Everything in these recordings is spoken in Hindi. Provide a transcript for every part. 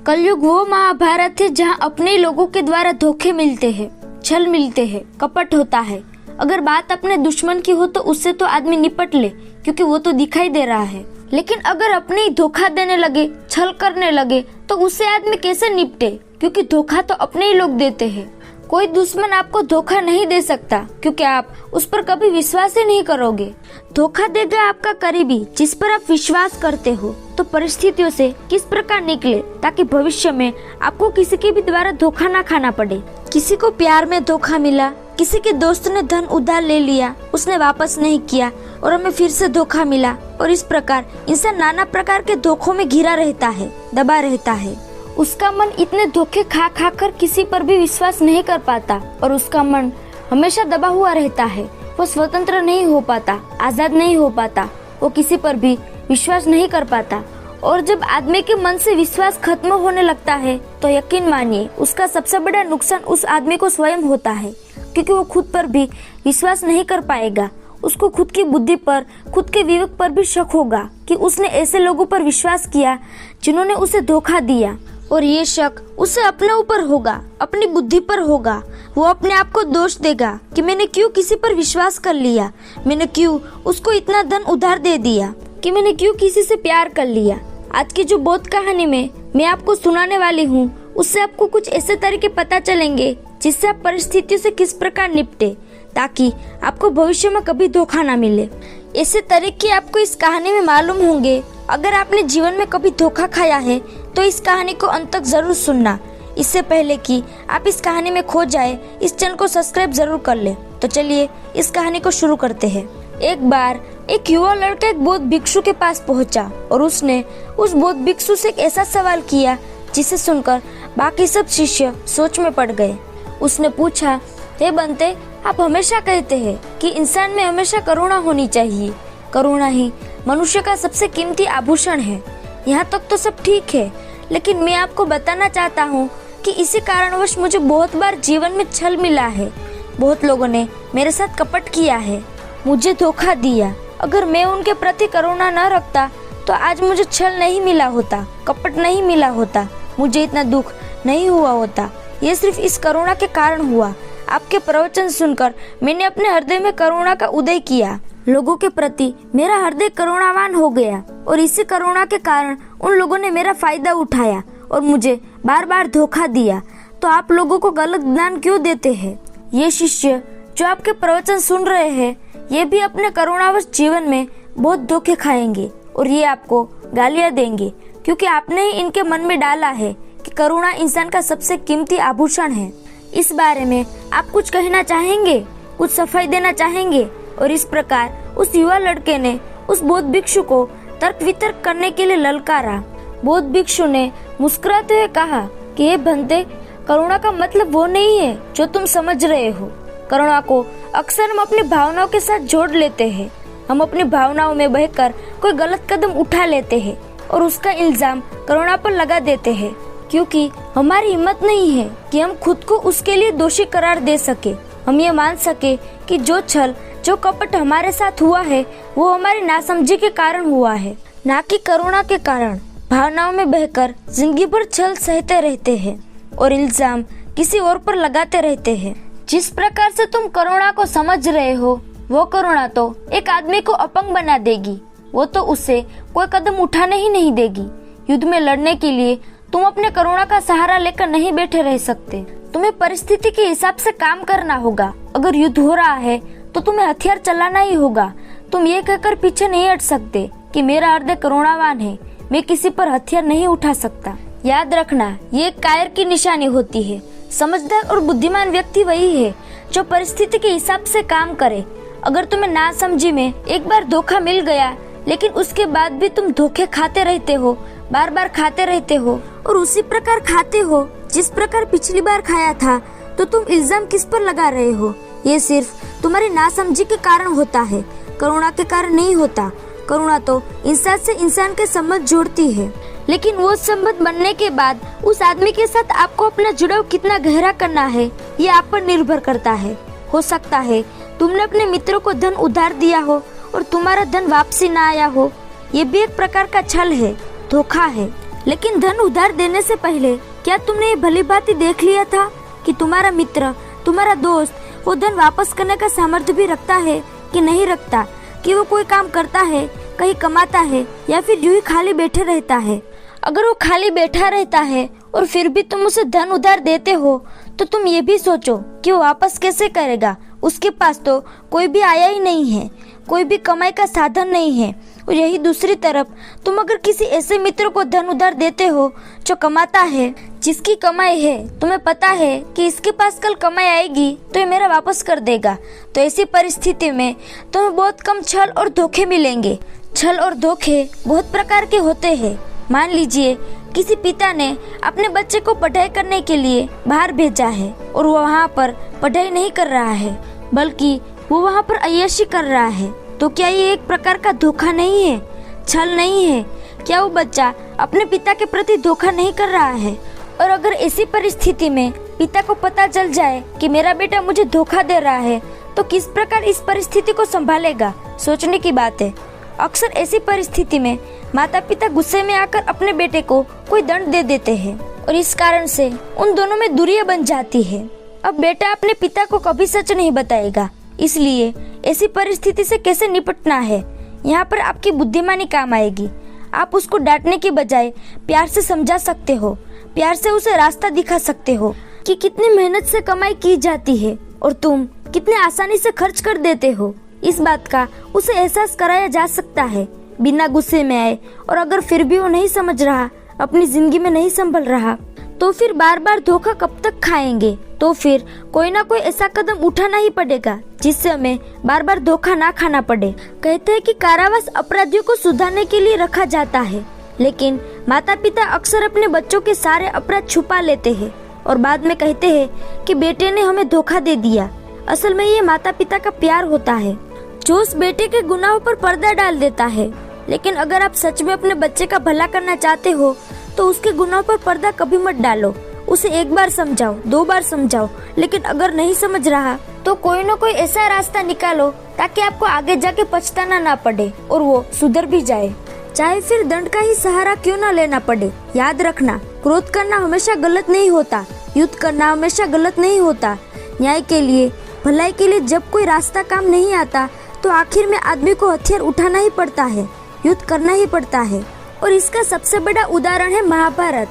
कलयुग वो महाभारत है जहाँ अपने लोगों के द्वारा धोखे मिलते हैं, छल मिलते हैं, कपट होता है। अगर बात अपने दुश्मन की हो तो उससे तो आदमी निपट ले, क्योंकि वो तो दिखाई दे रहा है। लेकिन अगर अपने ही धोखा देने लगे, छल करने लगे, तो उससे आदमी कैसे निपटे, क्योंकि धोखा तो अपने ही लोग देते हैं। कोई दुश्मन आपको धोखा नहीं दे सकता, क्योंकि आप उस पर कभी विश्वास ही नहीं करोगे। धोखा देगा आपका करीबी जिस पर आप विश्वास करते हो। तो परिस्थितियों से किस प्रकार निकले ताकि भविष्य में आपको किसी के भी द्वारा धोखा ना खाना पड़े। किसी को प्यार में धोखा मिला, किसी के दोस्त ने धन उधार ले लिया, उसने वापस नहीं किया और हमें फिर से धोखा मिला। और इस प्रकार इंसान नाना प्रकार के धोखों में घिरा रहता है, दबा रहता है। उसका मन इतने धोखे खा खा कर किसी पर भी विश्वास नहीं कर पाता और उसका मन हमेशा दबा हुआ रहता है। वो स्वतंत्र नहीं हो पाता, आजाद नहीं हो पाता, वो किसी पर भी विश्वास नहीं कर पाता। और जब आदमी के मन से विश्वास खत्म होने लगता है तो यकीन मानिए उसका सबसे बड़ा नुकसान उस आदमी को स्वयं होता है, क्योंकि वो खुद पर भी विश्वास नहीं कर पाएगा। उसको खुद की बुद्धि पर, खुद के विवेक पर भी शक होगा कि उसने ऐसे लोगों पर विश्वास किया जिन्होंने उसे धोखा दिया। और ये शक उसे अपने ऊपर होगा, अपनी बुद्धि पर होगा। वो अपने आप को दोष देगा कि मैंने क्यों किसी पर विश्वास कर लिया, मैंने क्यों उसको इतना धन उधार दे दिया, कि मैंने क्यों किसी से प्यार कर लिया। आज की जो बोध कहानी में मैं आपको सुनाने वाली हूँ, उससे आपको कुछ ऐसे तरीके पता चलेंगे जिससे आप परिस्थितियों से किस प्रकार निपटे, ताकि आपको भविष्य में कभी धोखा ना मिले। ऐसे तरीके आपको इस कहानी में मालूम होंगे। अगर आपने जीवन में कभी धोखा खाया है तो इस कहानी को अंत तक जरूर सुनना। इससे पहले कि आप इस कहानी में खो जाए, इस चैनल को सब्सक्राइब जरूर कर ले। तो चलिए इस कहानी को शुरू करते हैं। एक बार एक युवा लड़का एक बौद्ध भिक्षु के पास पहुंचा और उसने उस बौद्ध भिक्षु से एक ऐसा सवाल किया जिसे सुनकर बाकी सब शिष्य सोच में पड़ गए। उसने पूछा, हे बंते, आप हमेशा कहते हैं कि इंसान में हमेशा करुणा होनी चाहिए, करुणा ही मनुष्य का सबसे कीमती आभूषण है। यहाँ तक तो सब ठीक है, लेकिन मैं आपको बताना चाहता हूँ कि इसी कारणवश मुझे बहुत बार जीवन में छल मिला है। बहुत लोगों ने मेरे साथ कपट किया है, मुझे धोखा दिया। अगर मैं उनके प्रति करुणा न रखता तो आज मुझे छल नहीं मिला होता, कपट नहीं मिला होता, मुझे इतना दुख नहीं हुआ होता। ये सिर्फ इस करुणा के कारण हुआ। आपके प्रवचन सुनकर मैंने अपने हृदय में करुणा का उदय किया। लोगों के प्रति मेरा हृदय करुणावान हो गया और इसी करुणा के कारण उन लोगों ने मेरा फायदा उठाया और मुझे बार बार धोखा दिया। तो आप लोगों को गलत ज्ञान क्यों देते हैं? ये शिष्य जो आपके प्रवचन सुन रहे हैं, ये भी अपने करुणावश जीवन में बहुत धोखे खाएंगे और ये आपको गालियां देंगे, क्योंकि आपने ही इनके मन में डाला है कि करुणा इंसान का सबसे कीमती आभूषण है। इस बारे में आप कुछ कहना चाहेंगे, कुछ सफाई देना चाहेंगे? और इस प्रकार उस युवा लड़के ने उस बौद्ध भिक्षु को तर्क वितर्क करने के लिए ललकारा। बौद्ध भिक्षु ने मुस्कुराते हुए कहा कि हे बंते, करुणा का मतलब वो नहीं है जो तुम समझ रहे हो। करुणा को अक्सर हम अपनी भावनाओं के साथ जोड़ लेते हैं। हम अपनी भावनाओं में बहकर कोई गलत कदम उठा लेते हैं और उसका इल्जाम करुणा पर लगा देते हैं, क्योंकि हमारी हिम्मत नहीं है कि हम खुद को उसके लिए दोषी करार दे सके। हम ये मान सके कि जो छल, जो कपट हमारे साथ हुआ है वो हमारी नासमझी के कारण हुआ है, ना कि करुणा के कारण। भावनाओं में बहकर जिंदगी भर छल सहते रहते हैं और इल्जाम किसी और पर लगाते रहते हैं। जिस प्रकार से तुम करुणा को समझ रहे हो, वो करुणा तो एक आदमी को अपंग बना देगी। वो तो उससे कोई कदम उठाने ही नहीं देगी। युद्ध में लड़ने के लिए तुम अपने करुणा का सहारा लेकर नहीं बैठे रह सकते। तुम्हें परिस्थिति के हिसाब से काम करना होगा। अगर युद्ध हो रहा है तो तुम्हें हथियार चलाना ही होगा। तुम ये कहकर पीछे नहीं हट सकते कि मेरा हृदय करुणावान है, मैं किसी पर हथियार नहीं उठा सकता। याद रखना, ये एक कायर की निशानी होती है। समझदार और बुद्धिमान व्यक्ति वही है जो परिस्थिति के हिसाब से काम करे। अगर तुम्हें नासमझी में एक बार धोखा मिल गया, लेकिन उसके बाद भी तुम धोखे खाते रहते हो, बार बार खाते रहते हो और उसी प्रकार खाते हो जिस प्रकार पिछली बार खाया था, तो तुम इल्जाम किस पर लगा रहे हो? ये सिर्फ तुम्हारी नासमझी के कारण होता है, करुणा के कारण नहीं होता। करुणा तो इंसान से इंसान के संबंध जोड़ती है, लेकिन वो संबंध बनने के बाद उस आदमी के साथ आपको अपना जुड़ाव कितना गहरा करना है, ये आप पर निर्भर करता है। हो सकता है तुमने अपने मित्रों को धन उधार दिया हो और तुम्हारा धन वापसी न आया हो। ये भी एक प्रकार का छल है, धोखा है। लेकिन धन उधार देने से पहले क्या तुमने ये भली भांति देख लिया था कि तुम्हारा मित्र, तुम्हारा दोस्त वो धन वापस करने का सामर्थ्य भी रखता है कि नहीं रखता, कि वो कोई काम करता है, कहीं कमाता है या फिर यूं ही खाली बैठे रहता है। अगर वो खाली बैठा रहता है और फिर भी तुम उसे धन उधार देते हो तो तुम ये भी सोचो कि वो वापस कैसे करेगा। उसके पास तो कोई भी आया ही नहीं है, कोई भी कमाई का साधन नहीं है। और यही दूसरी तरफ तुम अगर किसी ऐसे मित्र को धन उधार देते हो जो कमाता है, जिसकी कमाई है, तुम्हें पता है कि इसके पास कल कमाई आएगी तो ये मेरा वापस कर देगा, तो ऐसी परिस्थिति में तुम्हें बहुत कम छल और धोखे मिलेंगे। छल और धोखे बहुत प्रकार के होते हैं। मान लीजिए किसी पिता ने अपने बच्चे को पढ़ाई करने के लिए बाहर भेजा है और वो वहाँ पर पढ़ाई नहीं कर रहा है, बल्कि वो वहाँ पर अय्याशी कर रहा है, तो क्या ये एक प्रकार का धोखा नहीं है, छल नहीं है? क्या वो बच्चा अपने पिता के प्रति धोखा नहीं कर रहा है? और अगर ऐसी परिस्थिति में पिता को पता चल जाए कि मेरा बेटा मुझे धोखा दे रहा है, तो किस प्रकार इस परिस्थिति को संभालेगा? सोचने की बात है। अक्सर ऐसी परिस्थिति में माता पिता गुस्से में आकर अपने बेटे को कोई दंड दे देते हैं और इस कारण से उन दोनों में दूरियां बन जाती है। अब बेटा अपने पिता को कभी सच नहीं बताएगा, इसलिए ऐसी परिस्थिति से कैसे निपटना है, यहाँ पर आपकी बुद्धिमानी काम आएगी। आप उसको डांटने की बजाय प्यार से समझा सकते हो, प्यार से उसे रास्ता दिखा सकते हो कि कितनी मेहनत से कमाई की जाती है और तुम कितने आसानी से खर्च कर देते हो। इस बात का उसे एहसास कराया जा सकता है बिना गुस्से में आए। और अगर फिर भी वो नहीं समझ रहा, अपनी जिंदगी में नहीं संभल रहा, तो फिर बार बार धोखा कब तक खाएंगे? तो फिर कोई ना कोई ऐसा कदम उठाना ही पड़ेगा जिससे हमें बार बार धोखा ना खाना पड़े। कहते हैं कि कारावास अपराधियों को सुधारने के लिए रखा जाता है, लेकिन माता पिता अक्सर अपने बच्चों के सारे अपराध छुपा लेते हैं और बाद में कहते हैं कि बेटे ने हमें धोखा दे दिया। असल में ये माता पिता का प्यार होता है जो उस बेटे के गुनाहों पर पर्दा डाल देता है। लेकिन अगर आप सच में अपने बच्चे का भला करना चाहते हो तो उसके गुनाहों पर पर्दा कभी मत डालो। उसे एक बार समझाओ, 2 बार समझाओ, लेकिन अगर नहीं समझ रहा तो कोई न कोई ऐसा रास्ता निकालो ताकि आपको आगे जाके पछताना ना पड़े और वो सुधर भी जाए, चाहे फिर दंड का ही सहारा क्यों ना लेना पड़े। याद रखना, क्रोध करना हमेशा गलत नहीं होता, युद्ध करना हमेशा गलत नहीं होता। न्याय के लिए, भलाई के लिए जब कोई रास्ता काम नहीं आता तो आखिर में आदमी को हथियार उठाना ही पड़ता है, युद्ध करना ही पड़ता है। और इसका सबसे बड़ा उदाहरण है महाभारत,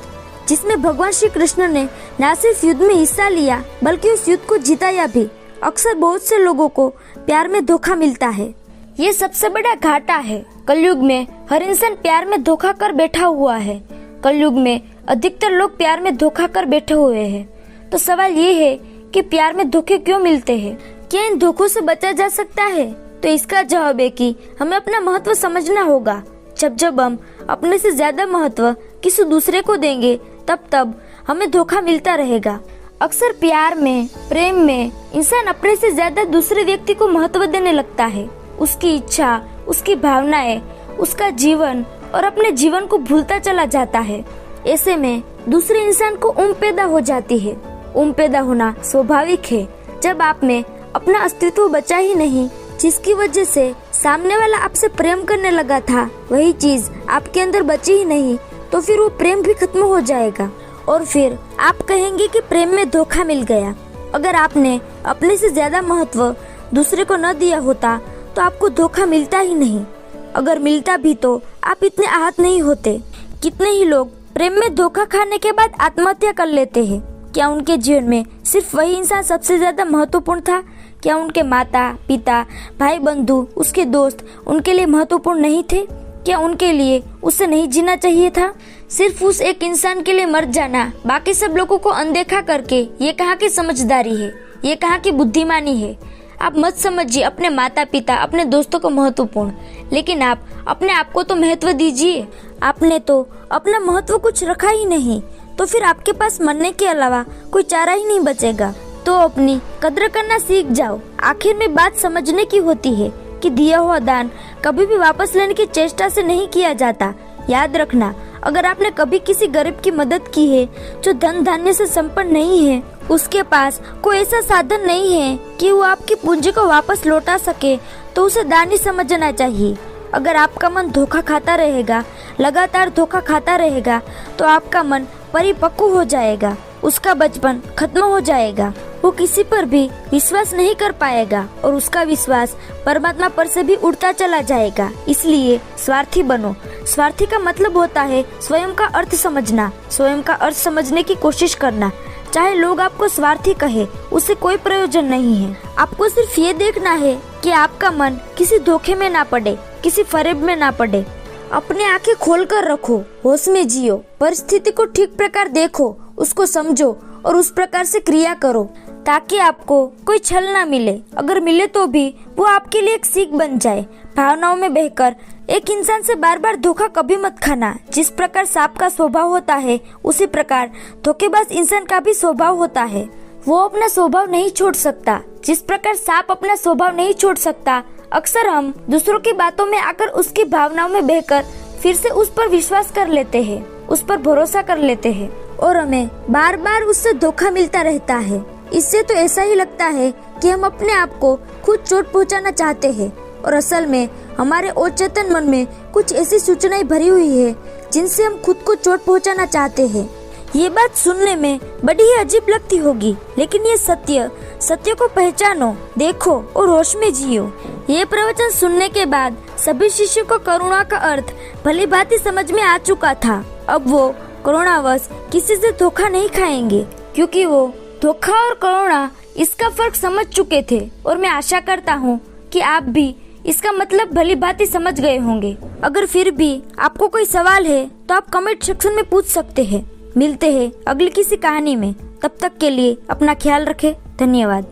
जिसमें भगवान श्री कृष्ण ने न सिर्फ युद्ध में हिस्सा लिया बल्कि उस युद्ध को जिताया भी। अक्सर बहुत से लोगों को प्यार में धोखा मिलता है, ये सबसे बड़ा घाटा है। कलयुग में हर इंसान प्यार में धोखा कर बैठा हुआ है। कलयुग में अधिकतर लोग प्यार में धोखा कर बैठे हुए हैं। तो सवाल ये है कि प्यार में धोखे क्यों मिलते हैं? क्या इन धोखों से बचा जा सकता है? तो इसका जवाब है कि हमें अपना महत्व समझना होगा। जब हम अपने से ज्यादा महत्व किसी दूसरे को देंगे तब हमें धोखा मिलता रहेगा। अक्सर प्यार में, प्रेम में इंसान अपने से ज्यादा दूसरे व्यक्ति को महत्व देने लगता है। उसकी इच्छा, उसकी भावनाएं, उसका जीवन और अपने जीवन को भूलता चला जाता है। ऐसे में दूसरे इंसान को उम्र पैदा हो जाती है। उम्र पैदा होना स्वाभाविक है। जब आप में अपना अस्तित्व बचा ही नहीं, जिसकी वजह से सामने वाला आपसे प्रेम करने लगा था, वही चीज आपके अंदर बची ही नहीं, तो फिर वो प्रेम भी खत्म हो जाएगा और फिर आप कहेंगे कि प्रेम में धोखा मिल गया। अगर आपने अपने से ज्यादा महत्व दूसरे को न दिया होता तो आपको धोखा मिलता ही नहीं। अगर मिलता भी तो आप इतने आहत नहीं होते। कितने ही लोग प्रेम में धोखा खाने के बाद आत्महत्या कर लेते हैं। क्या उनके जीवन में सिर्फ वही इंसान सबसे ज्यादा महत्वपूर्ण था? क्या उनके माता पिता, भाई बंधु, उसके दोस्त उनके लिए महत्वपूर्ण नहीं थे? क्या उनके लिए उससे नहीं जीना चाहिए था? सिर्फ उस एक इंसान के लिए मर जाना, बाकी सब लोगों को अनदेखा करके, ये कहाँ की समझदारी है? ये कहाँ की बुद्धिमानी है? आप मत समझिए अपने माता पिता, अपने दोस्तों को महत्वपूर्ण, लेकिन आप अपने आप को तो महत्व दीजिए। आपने तो अपना महत्व कुछ रखा ही नहीं, तो फिर आपके पास मरने के अलावा कोई चारा ही नहीं बचेगा। तो अपनी कद्र करना सीख जाओ। आखिर में बात समझने की होती है कि दिया हुआ दान कभी भी वापस लेने की चेष्टा से नहीं किया जाता। याद रखना, अगर आपने कभी किसी गरीब की मदद की है जो धन धान्य से संपन्न नहीं है, उसके पास कोई ऐसा साधन नहीं है कि वो आपकी पूंजी को वापस लौटा सके, तो उसे दानी समझना चाहिए। अगर आपका मन धोखा खाता रहेगा, लगातार धोखा खाता रहेगा, तो आपका मन परिपक्व हो जाएगा, उसका बचपन खत्म हो जाएगा, वो किसी पर भी विश्वास नहीं कर पाएगा और उसका विश्वास परमात्मा पर से भी उड़ता चला जाएगा। इसलिए स्वार्थी बनो। स्वार्थी का मतलब होता है स्वयं का अर्थ समझना, स्वयं का अर्थ समझने की कोशिश करना। चाहे लोग आपको स्वार्थी कहे, उससे कोई प्रयोजन नहीं है। आपको सिर्फ ये देखना है कि आपका मन किसी धोखे में ना पड़े, किसी फरेब में ना पड़े। अपने आंखें खोल कर रखो, होश में जियो, परिस्थिति को ठीक प्रकार देखो, उसको समझो और उस प्रकार से क्रिया करो, ताकि आपको कोई छल ना मिले। अगर मिले तो भी वो आपके लिए एक सीख बन जाए। भावनाओं में बहकर एक इंसान से बार बार धोखा कभी मत खाना। जिस प्रकार सांप का स्वभाव होता है, उसी प्रकार धोखेबाज इंसान का भी स्वभाव होता है। वो अपना स्वभाव नहीं छोड़ सकता। जिस प्रकार सांप अपना स्वभाव नहीं छोड़ सकता, अक्सर हम दूसरों की बातों में आकर उसकी भावनाओं में बहकर फिर से उस पर विश्वास कर लेते हैं, उस पर भरोसा कर लेते हैं और हमें बार बार उससे धोखा मिलता रहता है। इससे तो ऐसा ही लगता है कि हम अपने आप को खुद चोट पहुंचाना चाहते हैं और असल में हमारे अचेतन मन में कुछ ऐसी सूचनाएं भरी हुई है जिनसे हम खुद को चोट पहुंचाना चाहते हैं। ये बात सुनने में बड़ी ही अजीब लगती होगी, लेकिन ये सत्य को पहचानो, देखो और होश में जियो। ये प्रवचन सुनने के बाद सभी शिष्यों को करुणा का अर्थ भली भांति समझ में आ चुका था। अब वो करुणावश किसी से धोखा नहीं खाएंगे, क्योंकि वो धोखा और करुणा इसका फर्क समझ चुके थे। और मैं आशा करता हूँ कि आप भी इसका मतलब भली भांति समझ गए होंगे। अगर फिर भी आपको कोई सवाल है तो आप कमेंट सेक्शन में पूछ सकते हैं। मिलते हैं अगली किसी कहानी में। तब तक के लिए अपना ख्याल रखें। धन्यवाद।